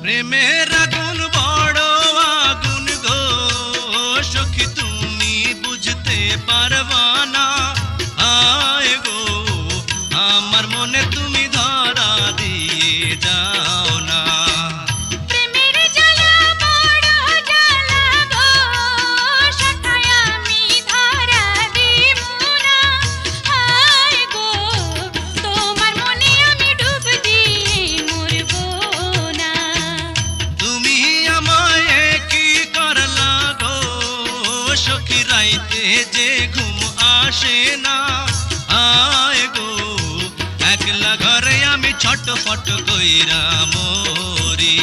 প্রেমের আগুন বড় আগুন গো সখী তুমি বুঝতে পারবা না আয় গো আমার মনে তুমি ধরা দিয়ে যাও না প্রেমের জ্বালা বড় জ্বালা গো সখায় আমি ধরা দিব না হায় গো তোমার মনে আমি ডুব দিয়ে মরব না তুমি আমায় কি করলা গো সখী রাইতে যে ঘুম আসে না আয় গো একলা ঘরে আমি ছটফট কইরা মরি